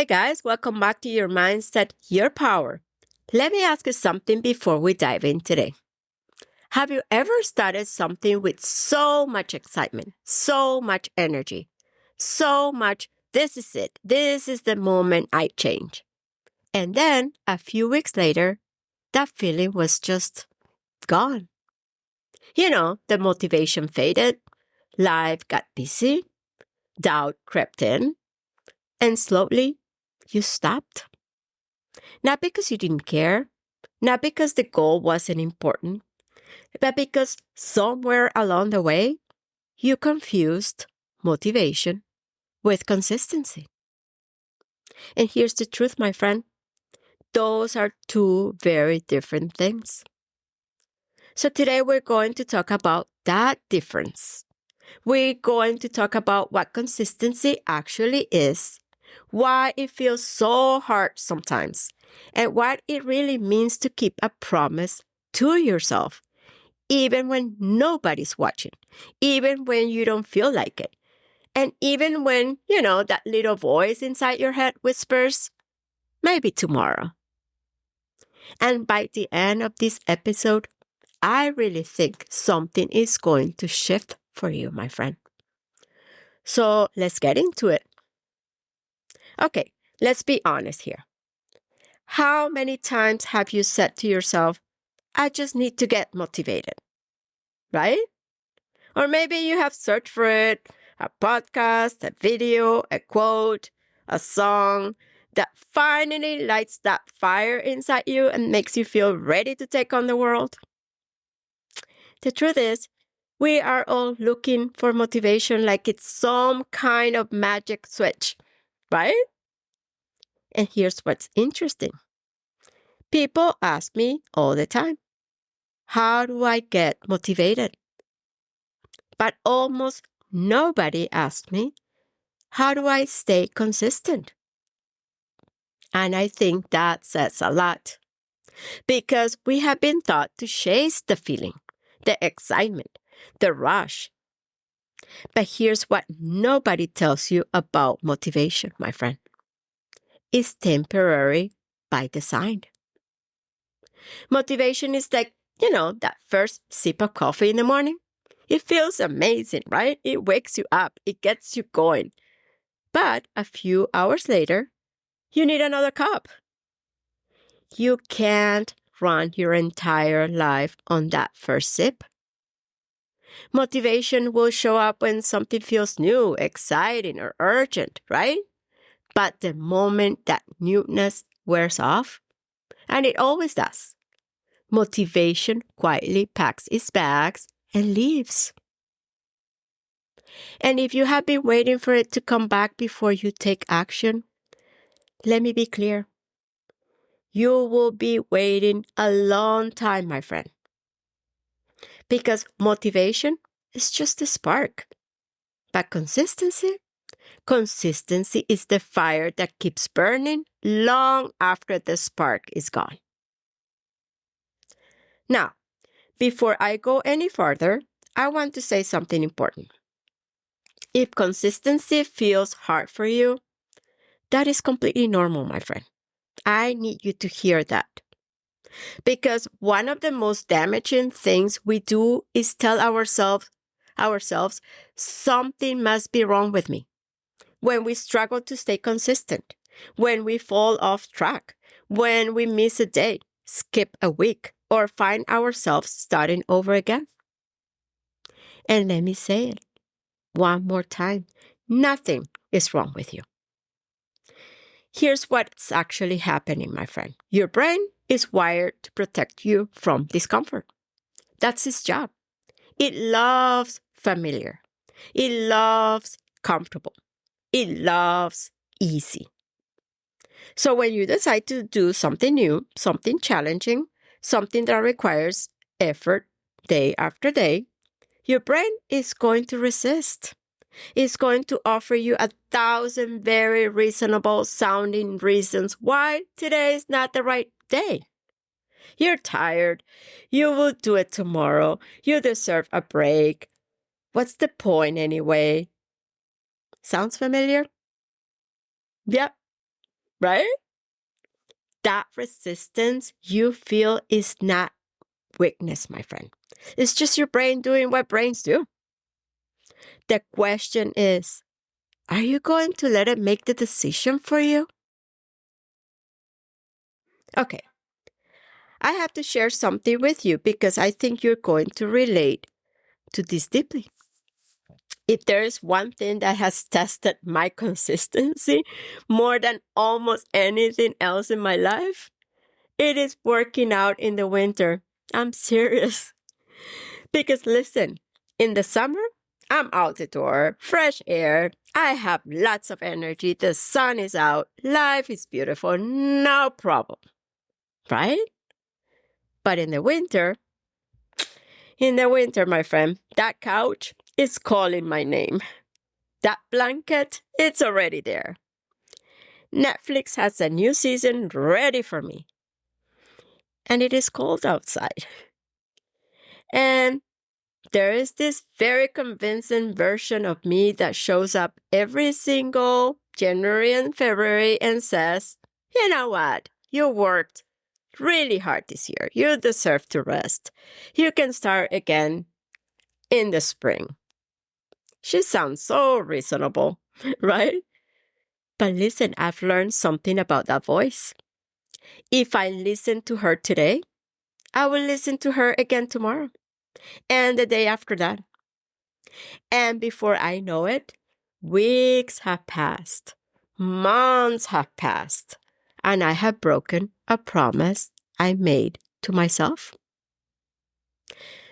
guys, welcome back to Your Mindset, Your Power. Let me ask you something before we dive in today. Have you ever started something with so much excitement, so much energy, so much, this is it, this is the moment I change? And then a few weeks later, that feeling was just gone. The motivation faded, life got busy, doubt crept in, and slowly you stopped. Not because you didn't care, not because the goal wasn't important, but because somewhere along the way, you confused motivation with consistency. And here's the truth, my friend. Those are two very different things. So today we're going to talk about that difference. We're going to talk about what consistency actually is, why it feels so hard sometimes, and what it really means to keep a promise to yourself, even when nobody's watching, even when you don't feel like it, and even when, that little voice inside your head whispers, maybe tomorrow. And by the end of this episode, I really think something is going to shift for you, my friend. So let's get into it. Okay, let's be honest here. How many times have you said to yourself, I just need to get motivated, right? Or maybe you have searched for it, a podcast, a video, a quote, a song that finally lights that fire inside you and makes you feel ready to take on the world. The truth is, we are all looking for motivation like it's some kind of magic switch, right? And here's what's interesting. People ask me all the time, how do I get motivated? But almost nobody asks me, how do I stay consistent? And I think that says a lot because we have been taught to chase the feeling, the excitement, the rush. But here's what nobody tells you about motivation, my friend. It's temporary by design. Motivation is like, that first sip of coffee in the morning. It feels amazing, right? It wakes you up. It gets you going. But a few hours later, you need another cup. You can't run your entire life on that first sip. Motivation will show up when something feels new, exciting, or urgent, right? But the moment that newness wears off, and it always does, motivation quietly packs its bags and leaves. And if you have been waiting for it to come back before you take action, let me be clear. You will be waiting a long time, my friend. Because motivation is just a spark. But consistency is the fire that keeps burning long after the spark is gone. Now, before I go any further, I want to say something important. If consistency feels hard for you, that is completely normal, my friend. I need you to hear that. Because one of the most damaging things we do is tell ourselves, something must be wrong with me. When we struggle to stay consistent, when we fall off track, when we miss a day, skip a week, or find ourselves starting over again. And let me say it one more time. Nothing is wrong with you. Here's what's actually happening, my friend. Your brain is wired to protect you from discomfort. That's its job. It loves familiar. It loves comfortable. It loves easy. So when you decide to do something new, something challenging, something that requires effort day after day, your brain is going to resist. It's going to offer you 1,000 very reasonable sounding reasons why today is not the right day. You're tired. You will do it tomorrow. You deserve a break. What's the point anyway? Sounds familiar? Yep. right? That resistance you feel is not weakness, my friend. It's just your brain doing what brains do. The question is, are you going to let it make the decision for you? Okay, I have to share something with you because I think you're going to relate to this deeply. If there is one thing that has tested my consistency more than almost anything else in my life, it is working out in the winter. I'm serious. Because listen, in the summer, I'm out the door, fresh air, I have lots of energy, the sun is out, life is beautiful, no problem, right? But in the winter, my friend, that couch is calling my name. That blanket, it's already there. Netflix has a new season ready for me. And it is cold outside. And there is this very convincing version of me that shows up every single January and February and says, you know what? You worked really hard this year. You deserve to rest. You can start again in the spring. She sounds so reasonable, right? But listen, I've learned something about that voice. If I listen to her today, I will listen to her again tomorrow and the day after that. And before I know it, weeks have passed, months have passed, and I have broken a promise I made to myself.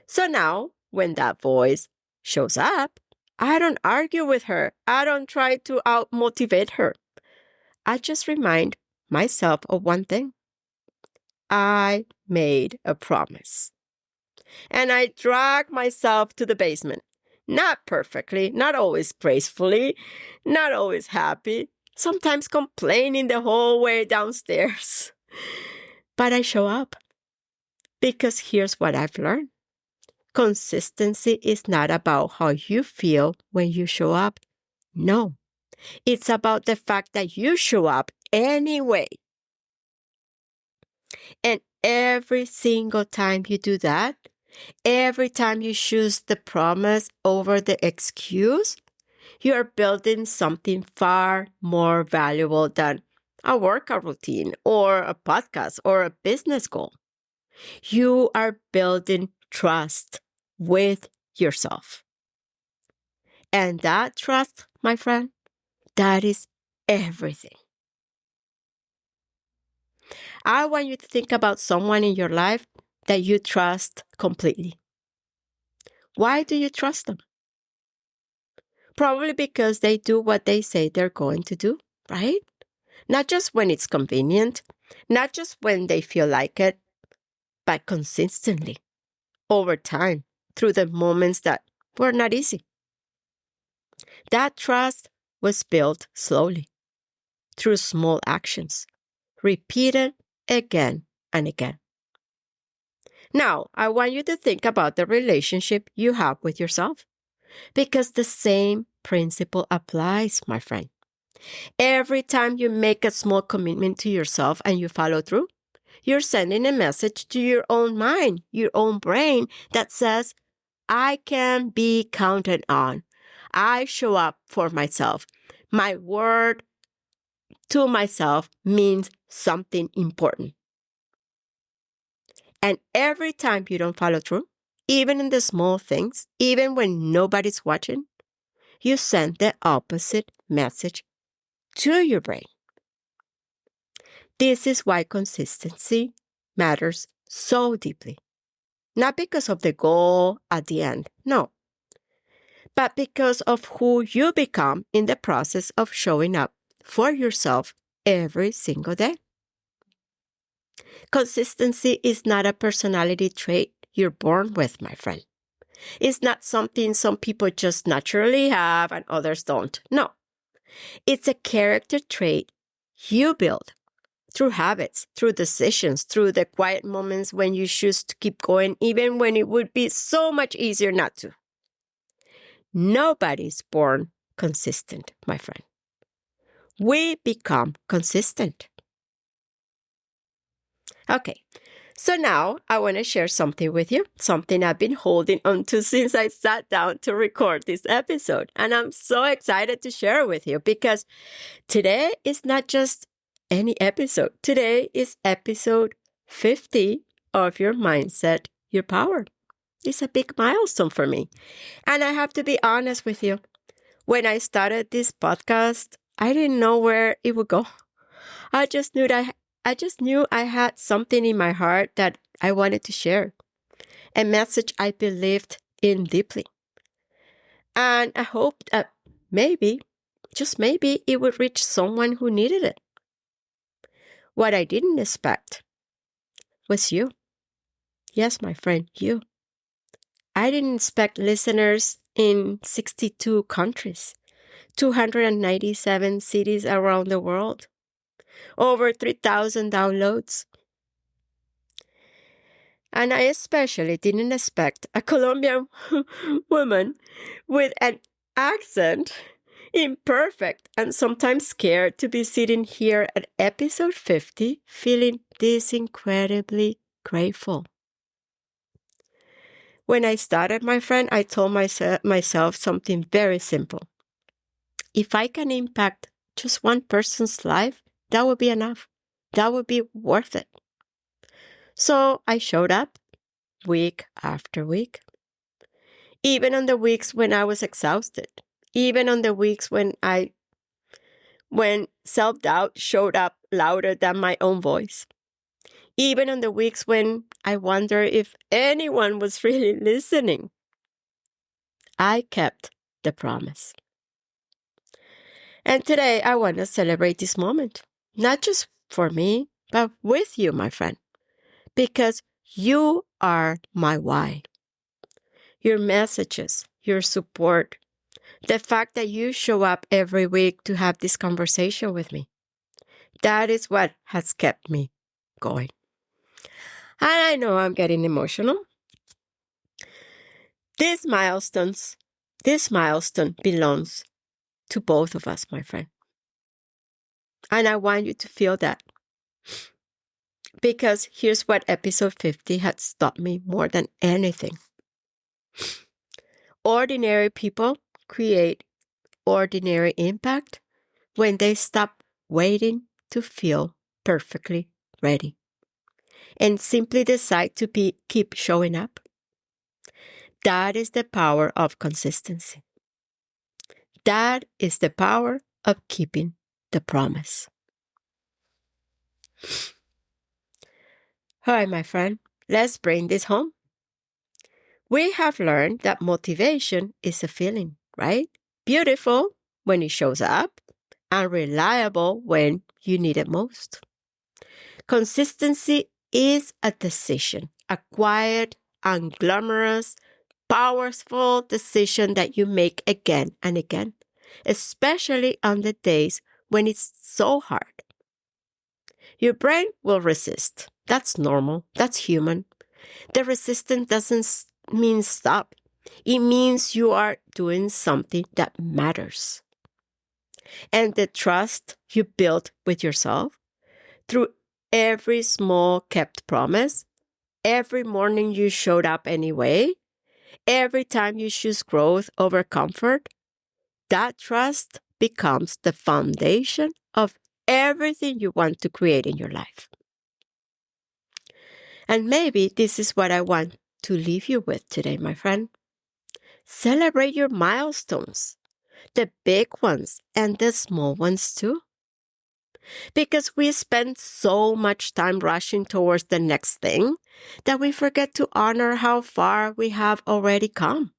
So now, when that voice shows up, I don't argue with her. I don't try to out-motivate her. I just remind myself of one thing. I made a promise. And I drag myself to the basement. Not perfectly, not always gracefully, not always happy, sometimes complaining the whole way downstairs. But I show up. Because here's what I've learned. Consistency is not about how you feel when you show up. No, it's about the fact that you show up anyway. And every single time you do that, every time you choose the promise over the excuse, you are building something far more valuable than a workout routine or a podcast or a business goal. You are building trust with yourself. And that trust, my friend, that is everything. I want you to think about someone in your life that you trust completely. Why do you trust them? Probably because they do what they say they're going to do, right? Not just when it's convenient, not just when they feel like it, but consistently, over time, through the moments that were not easy. That trust was built slowly, through small actions, repeated again and again. Now, I want you to think about the relationship you have with yourself, because the same principle applies, my friend. Every time you make a small commitment to yourself and you follow through, you're sending a message to your own mind, your own brain that says, I can be counted on. I show up for myself. My word to myself means something important. And every time you don't follow through, even in the small things, even when nobody's watching, you send the opposite message to your brain. This is why consistency matters so deeply. Not because of the goal at the end, no, but because of who you become in the process of showing up for yourself every single day. Consistency is not a personality trait you're born with, my friend. It's not something some people just naturally have and others don't. No, it's a character trait you build through habits, through decisions, through the quiet moments when you choose to keep going, even when it would be so much easier not to. Nobody's born consistent, my friend. we become consistent. Okay, so now I want to share something with you, something I've been holding on to since I sat down to record this episode. And I'm so excited to share it with you because today is not just any episode. Today is episode 50 of Your Mindset, Your Power. It's a big milestone for me. And I have to be honest with you. When I started this podcast, I didn't know where it would go. I just knew I had something in my heart that I wanted to share, a message I believed in deeply. And I hoped that maybe, just maybe, it would reach someone who needed it. What I didn't expect was you. Yes, my friend, you. I didn't expect listeners in 62 countries, 297 cities around the world, over 3,000 downloads. And I especially didn't expect a Colombian woman with an accent, imperfect and sometimes scared, to be sitting here at episode 50 feeling this incredibly grateful. When I started, my friend, I told myself something very simple. If I can impact just one person's life, that would be enough. That would be worth it. So I showed up week after week, even on the weeks when I was exhausted, even on the weeks when self-doubt showed up louder than my own voice, even on the weeks when I wonder if anyone was really listening. I kept the promise. And today I want to celebrate this moment, not just for me, but with you, my friend, because you are my why. Your messages, your support, the fact that you show up every week to have this conversation with me, that is what has kept me going. And I know I'm getting emotional. This milestone belongs to both of us, my friend. And I want you to feel that. Because here's what episode 50 has taught me more than anything. Ordinary people create ordinary impact when they stop waiting to feel perfectly ready and simply decide to keep showing up. That is the power of consistency. That is the power of keeping the promise. All right, my friend, let's bring this home. We have learned that motivation is a feeling, right? Beautiful when it shows up, unreliable when you need it most. Consistency is a decision, a quiet, unglamorous, powerful decision that you make again and again, especially on the days when it's so hard. Your brain will resist. That's normal. That's human. The resistance doesn't mean stop. It means you are doing something that matters. And the trust you built with yourself through every small kept promise, every morning you showed up anyway, every time you choose growth over comfort, that trust becomes the foundation of everything you want to create in your life. And maybe this is what I want to leave you with today, my friend. Celebrate your milestones, the big ones and the small ones too. Because we spend so much time rushing towards the next thing that we forget to honor how far we have already come.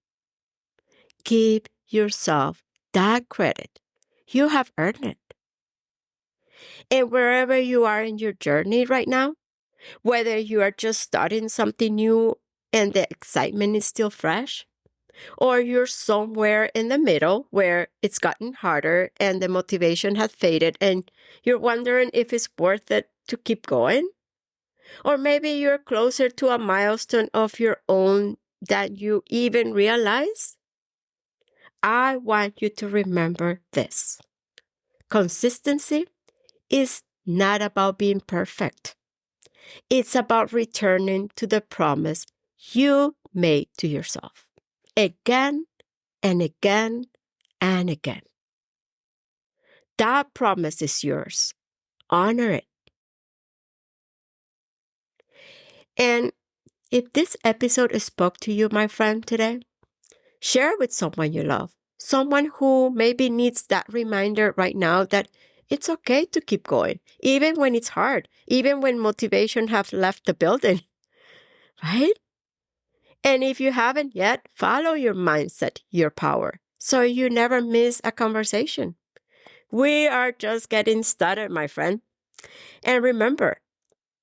Give yourself that credit. You have earned it. And wherever you are in your journey right now, whether you are just starting something new and the excitement is still fresh, or you're somewhere in the middle where it's gotten harder and the motivation has faded and you're wondering if it's worth it to keep going, or maybe you're closer to a milestone of your own than you even realize, I want you to remember this. Consistency is not about being perfect. It's about returning to the promise you made to yourself again and again and again. That promise is yours. Honor it. And if this episode spoke to you, my friend, today, share it with someone you love. Someone who maybe needs that reminder right now that it's okay to keep going, even when it's hard, even when motivation have left the building, right? And if you haven't yet, follow your mindset, your power, so you never miss a conversation. We are just getting started, my friend. And remember,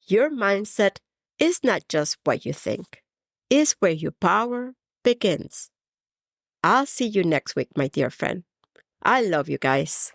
your mindset is not just what you think. It's where your power begins. I'll see you next week, my dear friend. I love you guys.